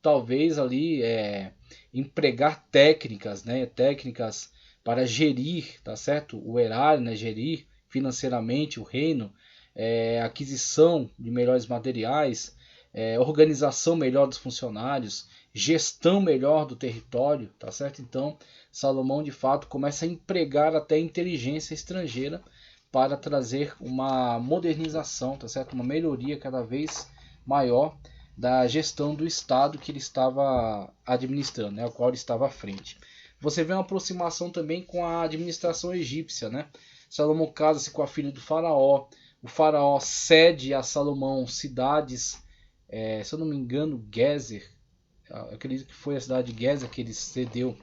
talvez ali empregar técnicas, né, técnicas para gerir, tá certo, o erário, né, gerir financeiramente o reino, aquisição de melhores materiais, organização melhor dos funcionários, gestão melhor do território, tá certo? Então Salomão de fato começa a empregar até inteligência estrangeira para trazer uma modernização, tá certo? Uma melhoria cada vez maior da gestão do Estado que ele estava administrando, né, ao qual ele estava à frente. Você vê uma aproximação também com a administração egípcia, né? Salomão casa-se com a filha do faraó. O faraó cede a Salomão cidades, se eu não me engano, Gezer. Eu acredito que foi a cidade de Gezer que ele cedeu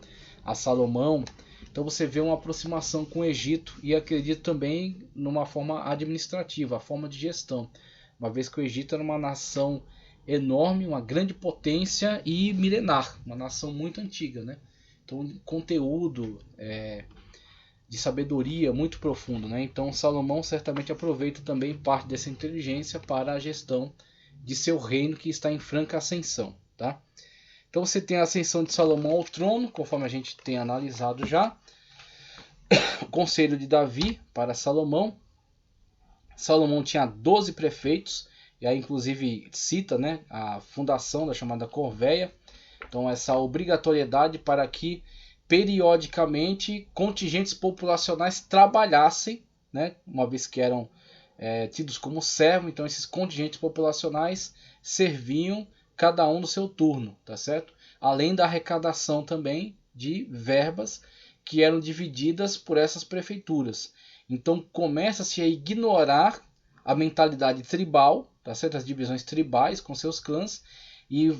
a Salomão. Então você vê uma aproximação com o Egito e acredito também numa forma administrativa, a forma de gestão. Uma vez que o Egito era uma nação enorme, uma grande potência e milenar, uma nação muito antiga, né? Então conteúdo de sabedoria muito profundo, né? Então Salomão certamente aproveita também parte dessa inteligência para a gestão de seu reino que está em franca ascensão, tá? Então você tem a ascensão de Salomão ao trono, conforme a gente tem analisado já. O conselho de Davi para Salomão. Salomão tinha 12 prefeitos, e aí inclusive cita, né, a fundação da chamada Corvéia. Então essa obrigatoriedade para que periodicamente contingentes populacionais trabalhassem, né, uma vez que eram tidos como servo, então esses contingentes populacionais serviam cada um no seu turno, tá certo? Além da arrecadação também de verbas que eram divididas por essas prefeituras. Então começa-se a ignorar a mentalidade tribal, tá certo? As divisões tribais com seus clãs, e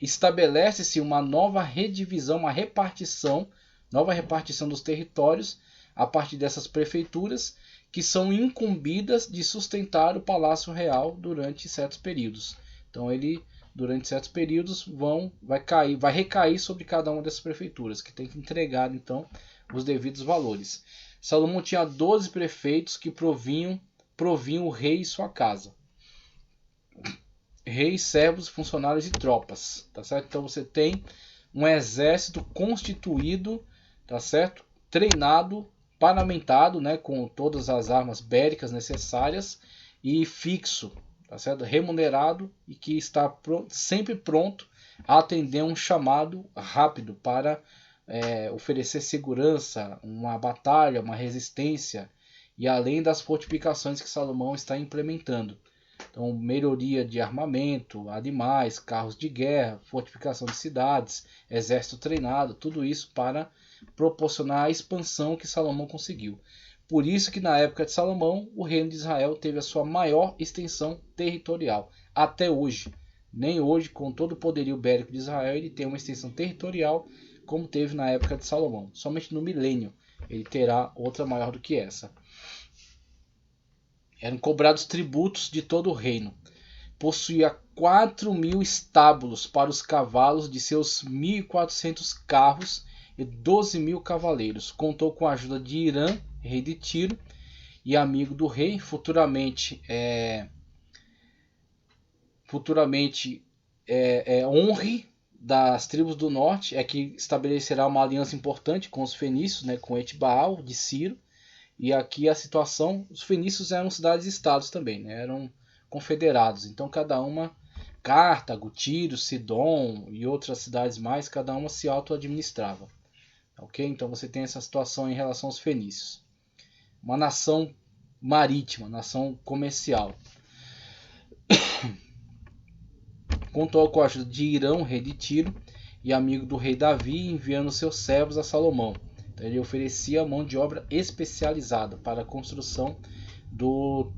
estabelece-se uma nova redivisão, uma repartição, nova repartição dos territórios a partir dessas prefeituras que são incumbidas de sustentar o Palácio Real durante certos períodos. Então ele, durante certos períodos, vai recair sobre cada uma dessas prefeituras, que tem que entregar então os devidos valores. Salomão tinha 12 prefeitos que provinham o rei e sua casa. Reis, servos, funcionários e tropas, tá certo? Então você tem um exército constituído, tá certo? Treinado, paramentado, né, com todas as armas bélicas necessárias e fixo, tá certo? Remunerado e que está sempre pronto a atender um chamado rápido para oferecer segurança, uma batalha, uma resistência, e além das fortificações que Salomão está implementando. Então, melhoria de armamento, animais, carros de guerra, fortificação de cidades, exército treinado, tudo isso para proporcionar a expansão que Salomão conseguiu. Por isso que na época de Salomão, o reino de Israel teve a sua maior extensão territorial. Até hoje, nem hoje, com todo o poderio bélico de Israel, ele tem uma extensão territorial como teve na época de Salomão. Somente no milênio ele terá outra maior do que essa. Eram cobrados tributos de todo o reino. Possuía 4.000 estábulos para os cavalos de seus 1.400 carros e 12.000 cavaleiros. Contou com a ajuda de Irã, rei de Tiro, e amigo do rei, futuramente Onri, das tribos do norte, que estabelecerá uma aliança importante com os fenícios, né, com Etbaal de Ciro. E aqui a situação, os fenícios eram cidades-estados também, né, eram confederados. Então cada uma, Cartago, Tiro, Sidom e outras cidades mais, cada uma se auto-administrava. Ok? Então você tem essa situação em relação aos fenícios. Uma nação marítima, nação comercial. Contou com a ajuda de Irão, rei de Tiro, e amigo do rei Davi, enviando seus servos a Salomão. Então, ele oferecia mão de obra especializada para a construção do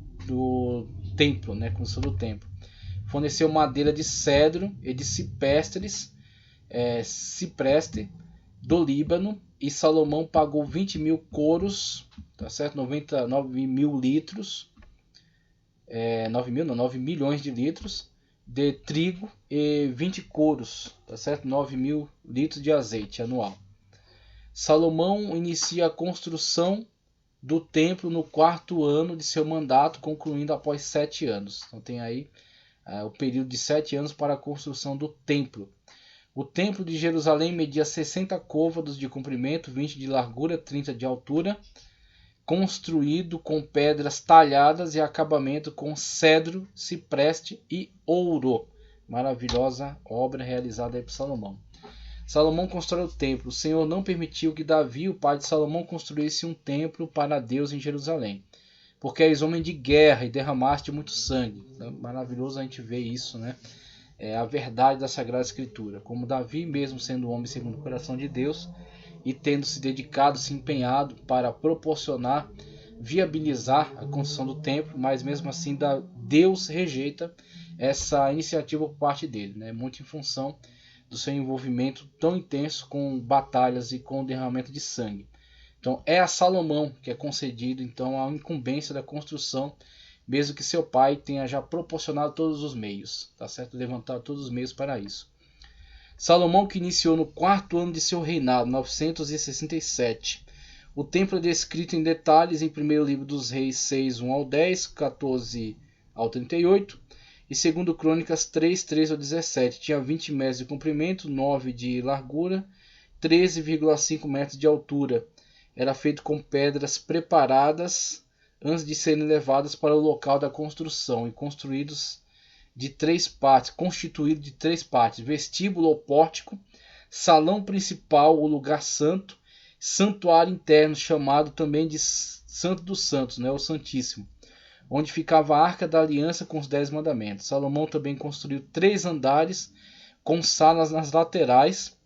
templo, né? Construção do templo. Forneceu madeira de cedro e de cipreste do Líbano, e Salomão pagou 20.000 coros, tá certo? 9.000 litros, 9 milhões de litros de trigo e 20 coros, tá certo? 9.000 litros de azeite anual. Salomão inicia a construção do templo no 4º ano de seu mandato, concluindo após 7 anos. Então tem aí o período de 7 anos para a construção do templo. O templo de Jerusalém media 60 côvados de comprimento, 20 de largura, 30 de altura, construído com pedras talhadas e acabamento com cedro, cipreste e ouro. Maravilhosa obra realizada aí por Salomão. Salomão constrói o templo. O Senhor não permitiu que Davi, o pai de Salomão, construísse um templo para Deus em Jerusalém, porque és homem de guerra e derramaste muito sangue. Então, maravilhoso a gente ver isso, né? É a verdade da Sagrada Escritura. Como Davi, mesmo sendo um homem segundo o coração de Deus e tendo se dedicado, se empenhado para proporcionar, viabilizar a construção do templo, mas mesmo assim Deus rejeita essa iniciativa por parte dele, né? Muito em função do seu envolvimento tão intenso com batalhas e com derramamento de sangue. Então é a Salomão que é concedido então a incumbência da construção, mesmo que seu pai tenha já proporcionado todos os meios, tá certo? Levantado todos os meios para isso. Salomão, que iniciou no 4º ano de seu reinado, 967. O templo é descrito em detalhes em 1º livro dos Reis 6, 1 ao 10, 14 ao 38 e 2 Crônicas 3, 13 ao 17. Tinha 20 metros de comprimento, 9 de largura, 13,5 metros de altura. Era feito com pedras preparadas antes de serem levadas para o local da construção e constituído de 3 partes: vestíbulo ou pórtico, salão principal, o lugar santo, santuário interno, chamado também de Santo dos Santos, né, o Santíssimo, onde ficava a Arca da Aliança com os 10 mandamentos. Salomão também construiu 3 andares com salas nas laterais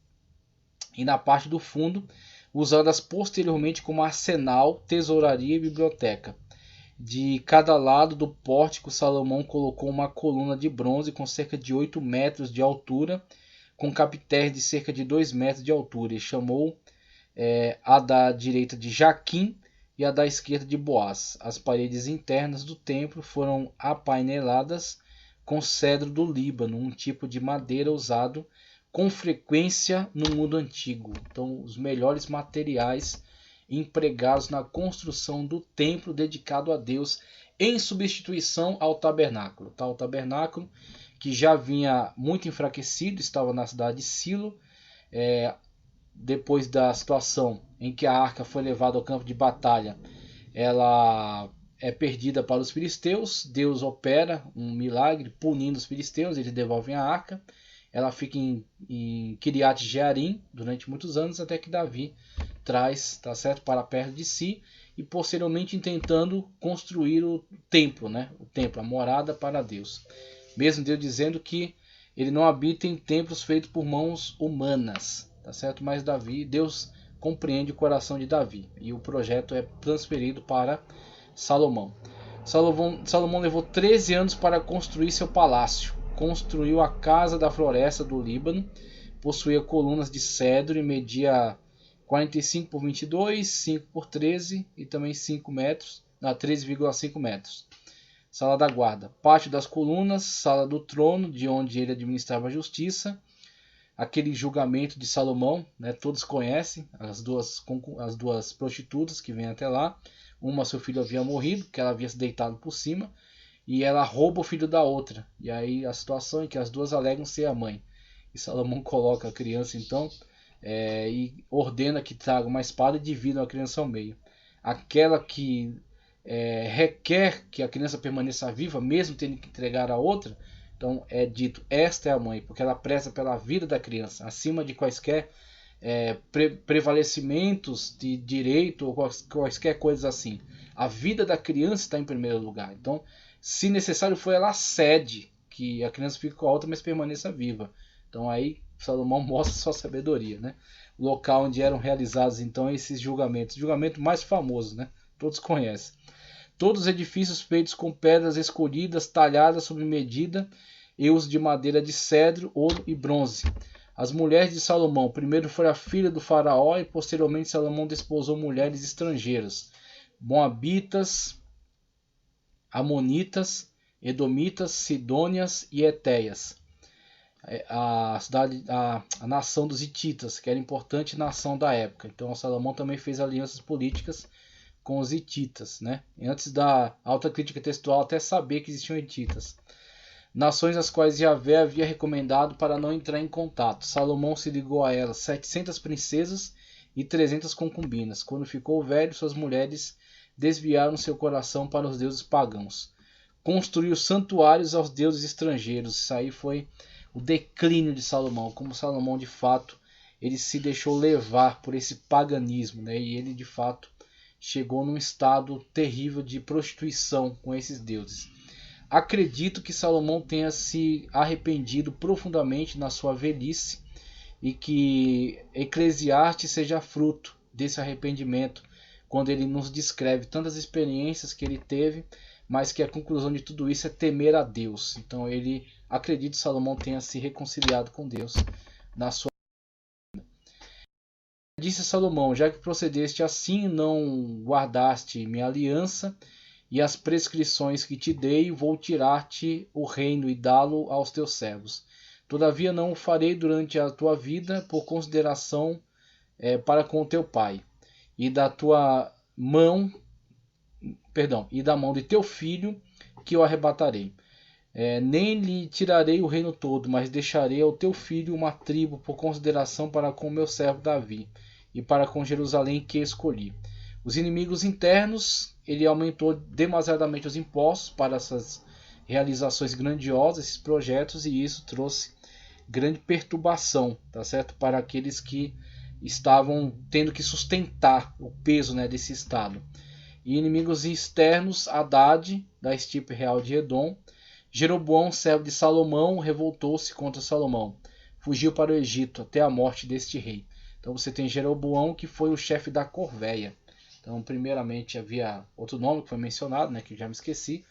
e na parte do fundo, usadas posteriormente como arsenal, tesouraria e biblioteca. De cada lado do pórtico, Salomão colocou uma coluna de bronze com cerca de 8 metros de altura, com capitéis de cerca de 2 metros de altura, e chamou a da direita de Jaquim e a da esquerda de Boaz. As paredes internas do templo foram apaineladas com cedro do Líbano, um tipo de madeira usado com frequência no mundo antigo. Então, os melhores materiais empregados na construção do templo dedicado a Deus, em substituição ao tabernáculo. Tá? O tabernáculo, que já vinha muito enfraquecido, estava na cidade de Silo, depois da situação em que a arca foi levada ao campo de batalha, ela é perdida para os filisteus. Deus opera um milagre punindo os filisteus, eles devolvem a arca. Ela fica em Kiriat Jearim durante muitos anos, até que Davi traz, tá certo, para perto de si, e posteriormente tentando construir o templo, né? O templo, a morada para Deus. Mesmo Deus dizendo que ele não habita em templos feitos por mãos humanas, tá certo? Mas Deus compreende o coração de Davi e o projeto é transferido para Salomão. Salomão levou 13 anos para construir seu palácio. Construiu a casa da floresta do Líbano, possuía colunas de cedro e media 45 por 22, 5 por 13 e também 5 metros, 13,5 metros. Sala da guarda, pátio das colunas, sala do trono, de onde ele administrava a justiça, aquele julgamento de Salomão, né, todos conhecem, as duas prostitutas que vêm até lá. Uma, seu filho havia morrido, que ela havia se deitado por cima, e ela rouba o filho da outra. E aí a situação é que as duas alegam ser a mãe. E Salomão coloca a criança então e ordena que traga uma espada e dividam a criança ao meio. Aquela que requer que a criança permaneça viva, mesmo tendo que entregar a outra, então é dito, esta é a mãe, porque ela preza pela vida da criança, acima de quaisquer prevalecimentos de direito ou quaisquer coisas assim. A vida da criança está em primeiro lugar. Então, se necessário for, ela cede que a criança fique com a outra, mas permaneça viva. Então aí Salomão mostra sua sabedoria, né? O local onde eram realizados então esses julgamentos. O julgamento mais famoso, né? Todos conhecem. Todos os edifícios feitos com pedras escolhidas, talhadas sob medida, e uso de madeira de cedro, ouro e bronze. As mulheres de Salomão, primeiro foi a filha do faraó e posteriormente Salomão desposou mulheres estrangeiras, moabitas, amonitas, edomitas, sidônias e etéias. A nação dos hititas, que era importante nação da época. Então Salomão também fez alianças políticas com os hititas, né? Antes da alta crítica textual até saber que existiam hititas. nações às quais Yahvé havia recomendado para não entrar em contato. Salomão se ligou a elas 700 princesas e 300 concubinas. Quando ficou velho, suas mulheres desviaram seu coração para os deuses pagãos. Construiu santuários aos deuses estrangeiros. Isso aí foi o declínio de Salomão, como Salomão de fato ele se deixou levar por esse paganismo, né? E ele de fato chegou num estado terrível de prostituição com esses deuses. Acredito que Salomão tenha se arrependido profundamente na sua velhice e que Eclesiastes seja fruto desse arrependimento, quando ele nos descreve tantas experiências que ele teve, mas que a conclusão de tudo isso é temer a Deus. Então ele, acredito que Salomão tenha se reconciliado com Deus na sua vida. Disse Salomão: já que procedeste assim, não guardaste minha aliança e as prescrições que te dei, vou tirar-te o reino e dá-lo aos teus servos. Todavia não o farei durante a tua vida, por consideração para com o teu pai, e da tua mão, e da mão de teu filho, que o arrebatarei. Nem lhe tirarei o reino todo, mas deixarei ao teu filho uma tribo, por consideração para com o meu servo Davi, e para com Jerusalém que escolhi. Os inimigos internos, ele aumentou demasiadamente os impostos para essas realizações grandiosas, esses projetos, e isso trouxe grande perturbação, tá certo? Para aqueles que estavam tendo que sustentar o peso, né, desse estado. E inimigos externos, Haddad, da estirpe real de Edom. Jeroboão, servo de Salomão, revoltou-se contra Salomão. Fugiu para o Egito até a morte deste rei. Então você tem Jeroboão, que foi o chefe da corvéia. Então, primeiramente, havia outro nome que foi mencionado, né, que eu já me esqueci.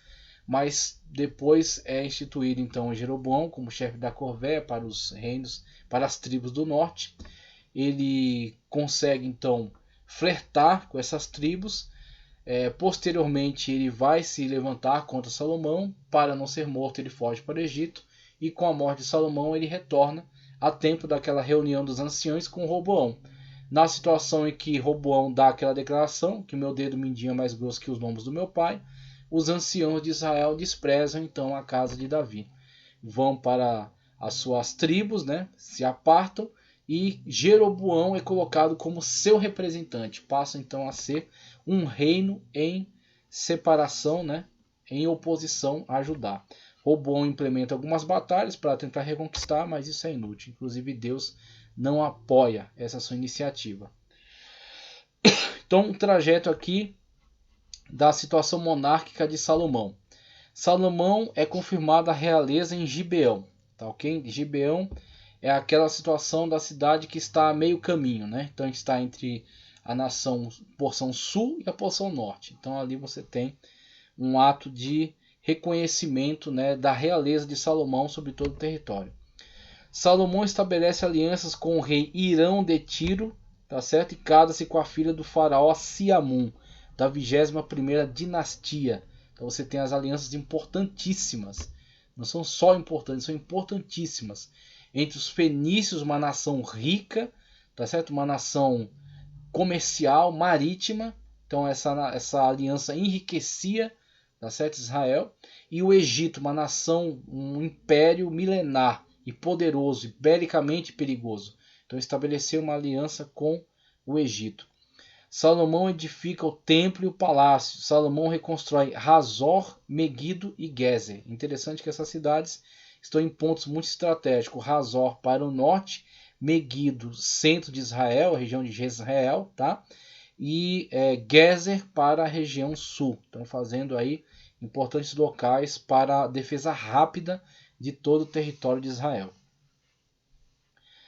Mas depois é instituído então Jeroboão como chefe da corvéia para os reinos, para as tribos do norte. Ele consegue então flertar com essas tribos. Posteriormente ele vai se levantar contra Salomão. Para não ser morto, ele foge para o Egito. E com a morte de Salomão, ele retorna a tempo daquela reunião dos anciões com Roboão. Na situação em que Roboão dá aquela declaração, que meu dedo mindinho é mais grosso que os lombos do meu pai, os anciãos de Israel desprezam então a casa de Davi. Vão para as suas tribos, né, se apartam, e Jeroboão é colocado como seu representante. Passa então a ser um reino em separação, né, em oposição a Judá. Roboão implementa algumas batalhas para tentar reconquistar, mas isso é inútil. Inclusive Deus não apoia essa sua iniciativa. Então, um trajeto aqui da situação monárquica de Salomão. Salomão é confirmada a realeza em Gibeão, tá ok? Gibeão é aquela situação da cidade que está a meio caminho, né? Então está entre a nação porção sul e a porção norte. Então ali você tem um ato de reconhecimento, né, da realeza de Salomão sobre todo o território. Salomão estabelece alianças com o rei Irão de Tiro, tá certo? E casa-se com a filha do faraó Siamum, da 21ª dinastia. Então você tem as alianças importantíssimas. Não são só importantes, são importantíssimas. Entre os fenícios, uma nação rica, tá certo? Uma nação comercial, marítima. Então essa aliança enriquecia, tá certo? Israel. E o Egito, uma nação, um império milenar e poderoso, e belicamente perigoso. Então estabeleceu uma aliança com o Egito. Salomão edifica o templo e o palácio. Salomão reconstrói Hazor, Megido e Gezer. Interessante que essas cidades estão em pontos muito estratégicos. Hazor para o norte, Megido, centro de Israel, a região de Jezreel, tá? E Gezer para a região sul. Estão fazendo aí importantes locais para a defesa rápida de todo o território de Israel.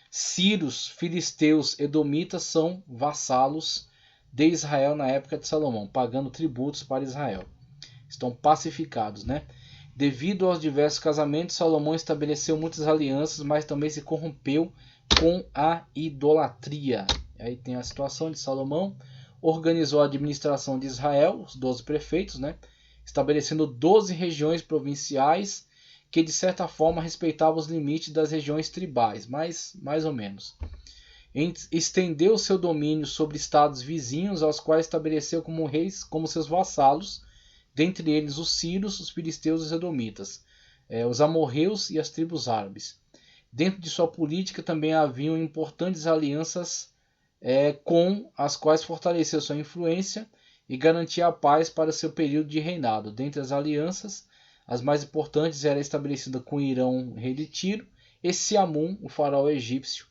Sírios, filisteus, edomitas são vassalos de Israel na época de Salomão, pagando tributos para Israel. Estão pacificados, né? Devido aos diversos casamentos, Salomão estabeleceu muitas alianças, mas também se corrompeu com a idolatria. Aí tem a situação de Salomão, organizou a administração de Israel, os 12 prefeitos, né? Estabelecendo 12 regiões provinciais que de certa forma respeitavam os limites das regiões tribais, mas mais ou menos. Estendeu seu domínio sobre estados vizinhos, aos quais estabeleceu como reis, como seus vassalos, dentre eles os sírios, os filisteus e os edomitas. os amorreus e as tribos árabes. Dentro de sua política também haviam importantes alianças com as quais fortaleceu sua influência e garantia a paz para seu período de reinado. Dentre as alianças, as mais importantes era estabelecida com Irão, rei de Tiro, e Siamun, o faraó egípcio,